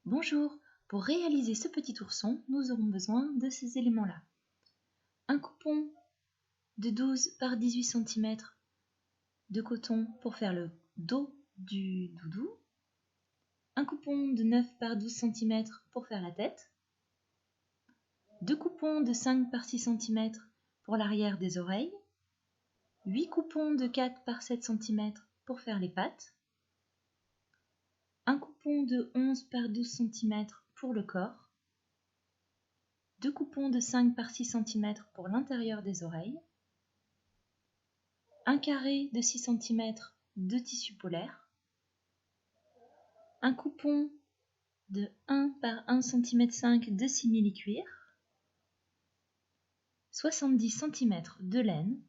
Bonjour, pour réaliser ce petit ourson, nous aurons besoin de ces éléments-là. Un coupon de 12 par 18 cm de coton pour faire le dos du doudou, un coupon de 9 par 12 cm pour faire la tête, deux coupons de 5 par 6 cm pour l'arrière des oreilles, 8 coupons de 4 par 7 cm pour faire les pattes, un coupon de 11 par 12 cm pour le corps, deux coupons de 5 par 6 cm pour l'intérieur des oreilles, un carré de 6 cm de tissu polaire, un coupon de 1 par 1 cm 5 de simili-cuir, 70 cm de laine,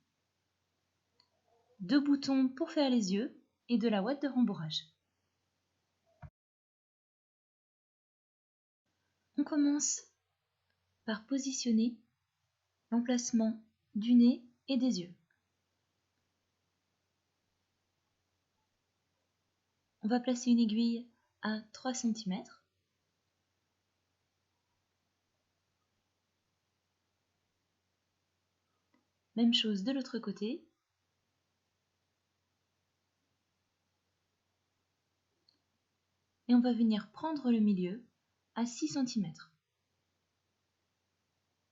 deux boutons pour faire les yeux et de la ouate de rembourrage. On commence par positionner l'emplacement du nez et des yeux. On va placer une aiguille à 3 cm. Même chose de l'autre côté. Et on va venir prendre le milieu à 6 cm.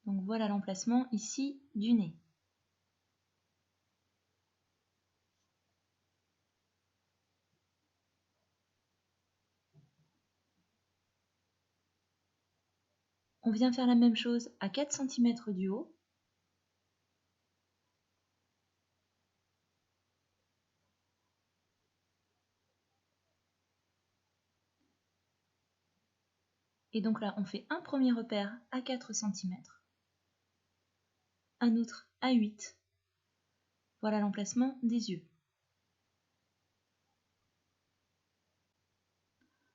Donc voilà l'emplacement ici du nez. On vient faire la même chose à 4 cm du haut. Et donc là, on fait un premier repère à 4 cm, un autre à 8. Voilà l'emplacement des yeux.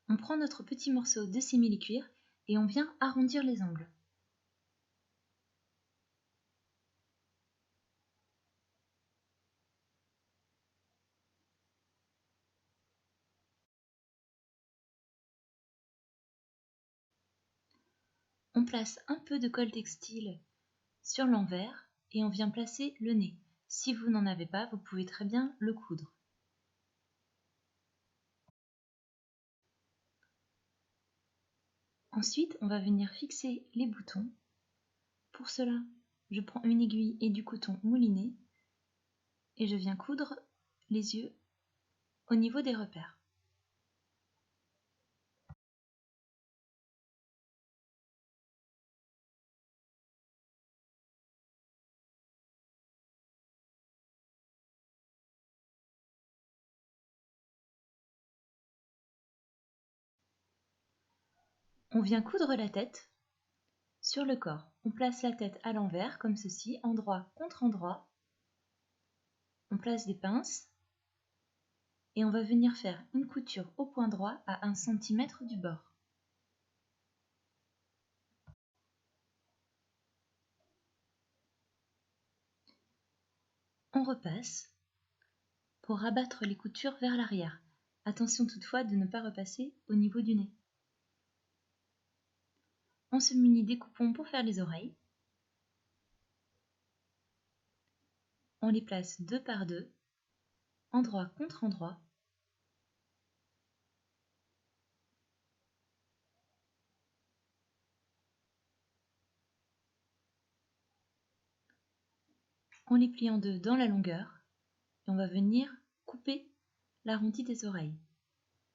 On prend notre petit morceau de simili-cuir et on vient arrondir les angles. On place un peu de colle textile sur l'envers et on vient placer le nez. Si vous n'en avez pas, vous pouvez très bien le coudre. Ensuite, on va venir fixer les boutons. Pour cela, je prends une aiguille et du coton mouliné et je viens coudre les yeux au niveau des repères. On vient coudre la tête sur le corps. On place la tête à l'envers comme ceci, endroit contre endroit. On place des pinces et on va venir faire une couture au point droit à 1 cm du bord. On repasse pour rabattre les coutures vers l'arrière. Attention toutefois de ne pas repasser au niveau du nez. On se munit des coupons pour faire les oreilles. On les place deux par deux, endroit contre endroit. On les plie en deux dans la longueur et on va venir couper l'arrondi des oreilles.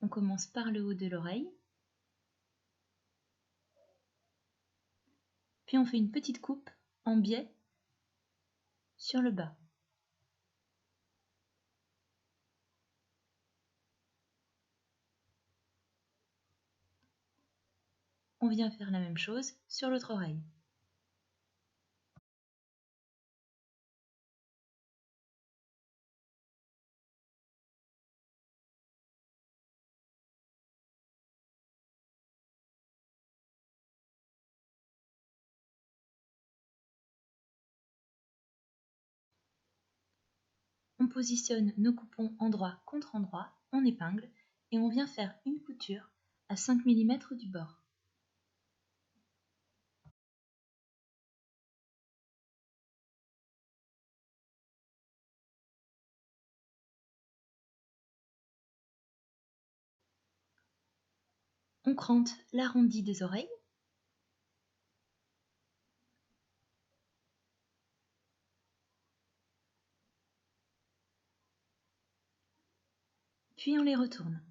On commence par le haut de l'oreille, puis on fait une petite coupe en biais sur le bas. On vient faire la même chose sur l'autre oreille. On positionne nos coupons endroit contre endroit, on épingle et on vient faire une couture à 5 mm du bord. On crante l'arrondi des oreilles. Puis on les retourne.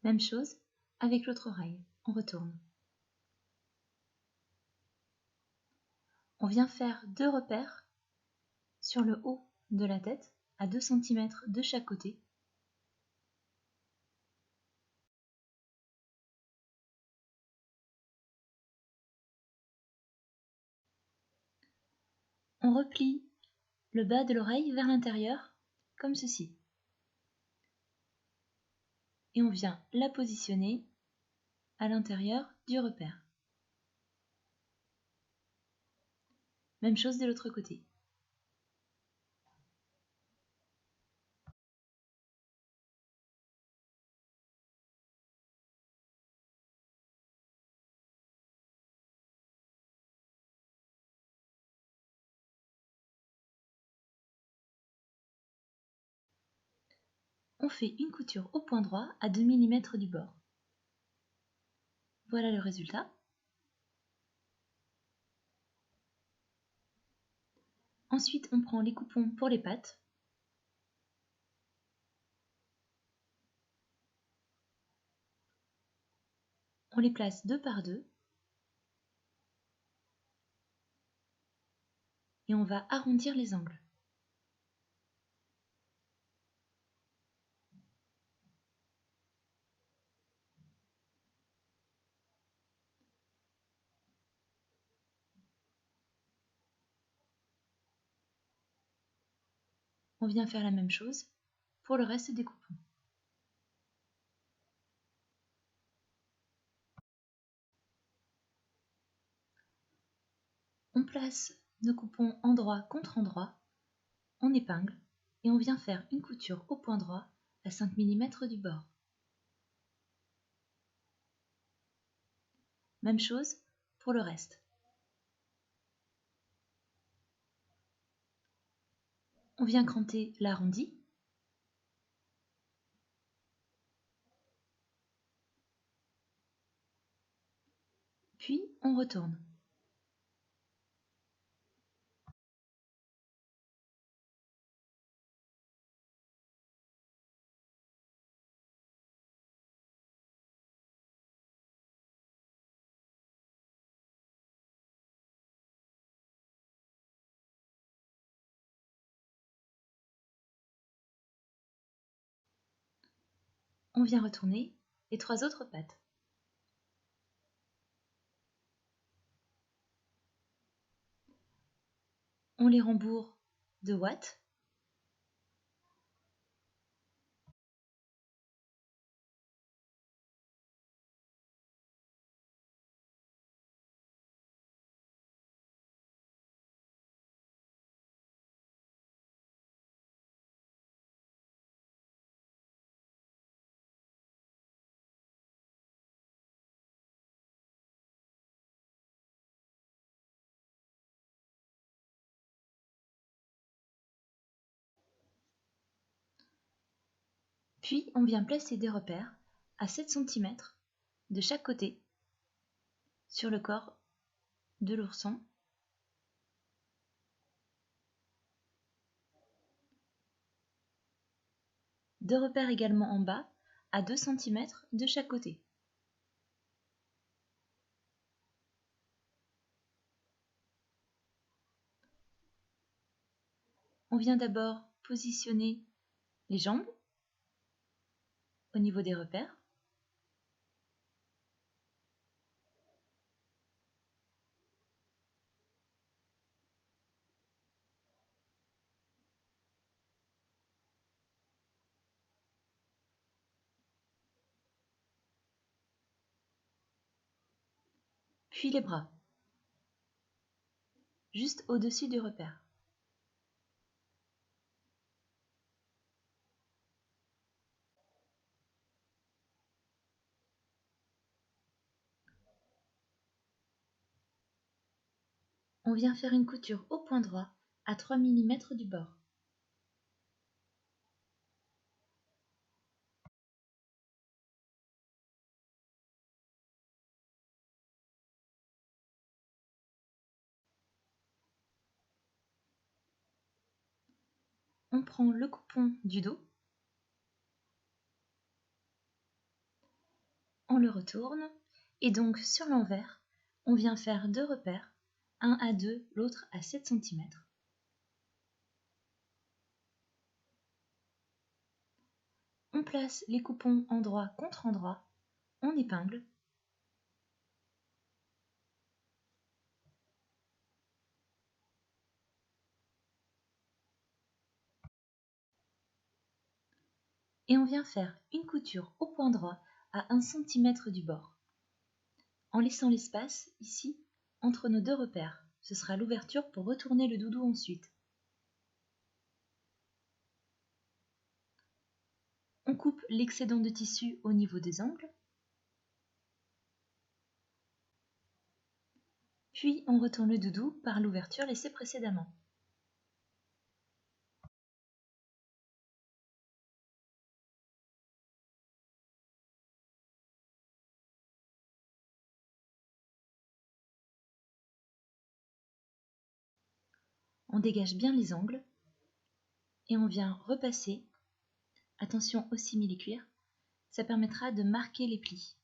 Même chose avec l'autre oreille, on retourne. On vient faire 2 repères sur le haut de la tête à 2 cm de chaque côté. On replie le bas de l'oreille vers l'intérieur, comme ceci. Et on vient la positionner à l'intérieur du repère. Même chose de l'autre côté. On fait une couture au point droit à 2 mm du bord. Voilà le résultat. Ensuite, on prend les coupons pour les pattes. On les place 2 par 2. Et on va arrondir les angles. On vient faire la même chose pour le reste des coupons. On place nos coupons endroit contre endroit, on épingle et on vient faire une couture au point droit à 5 mm du bord. Même chose pour le reste. On vient cranter l'arrondi. Puis on retourne. On vient retourner les 3 autres pattes. On les rembourre de watts. Puis on vient placer des repères à 7 cm de chaque côté sur le corps de l'ourson. Deux repères également en bas à 2 cm de chaque côté. On vient d'abord positionner les jambes au niveau des repères. puis les bras, juste au-dessus du repère. On vient faire une couture au point droit à 3 mm du bord. On prend le coupon du dos, on le retourne et donc sur l'envers, on vient faire 2 repères, un à 2, l'autre à 7 cm. On place les coupons endroit contre endroit, on épingle. Et on vient faire une couture au point droit à 1 cm du bord, en laissant l'espace ici entre nos 2 repères. Ce sera l'ouverture pour retourner le doudou ensuite. On coupe l'excédent de tissu au niveau des angles, puis on retourne le doudou par l'ouverture laissée précédemment. On dégage bien les angles et on vient repasser. Attention au simili-cuir, ça permettra de marquer les plis.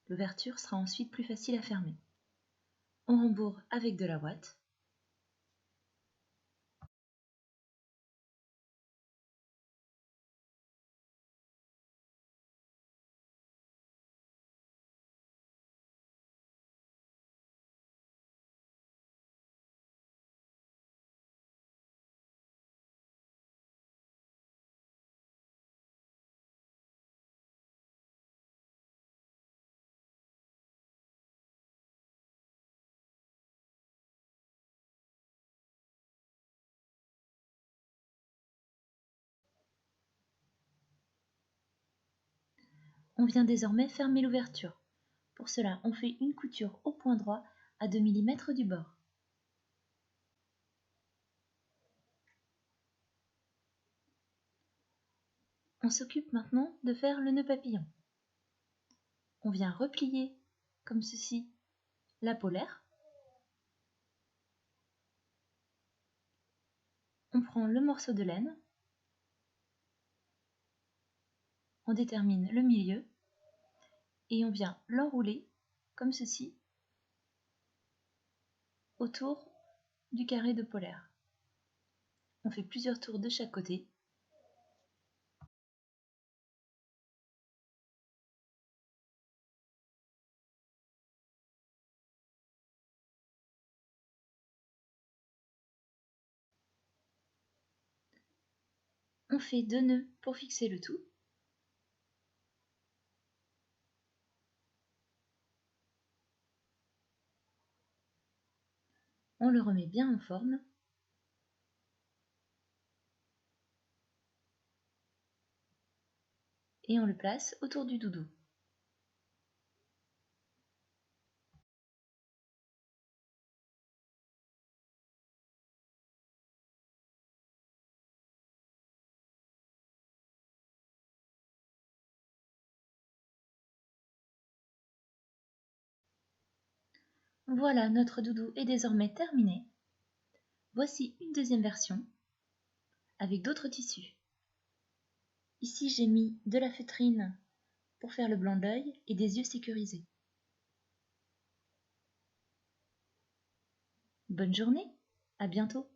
L'ouverture sera ensuite plus facile à fermer. On rembourre avec de la ouate. On vient désormais fermer l'ouverture. Pour cela, on fait une couture au point droit à 2 mm du bord. On s'occupe maintenant de faire le nœud papillon. On vient replier, comme ceci, la polaire. On prend le morceau de laine. On détermine le milieu et on vient l'enrouler, comme ceci, autour du carré de polaire. On fait plusieurs tours de chaque côté. On fait 2 nœuds pour fixer le tout. On le remet bien en forme. Et on le place autour du doudou. Voilà, notre doudou est désormais terminé. Voici une deuxième version avec d'autres tissus. Ici, j'ai mis de la feutrine pour faire le blanc de l'œil et des yeux sécurisés. Bonne journée, à bientôt.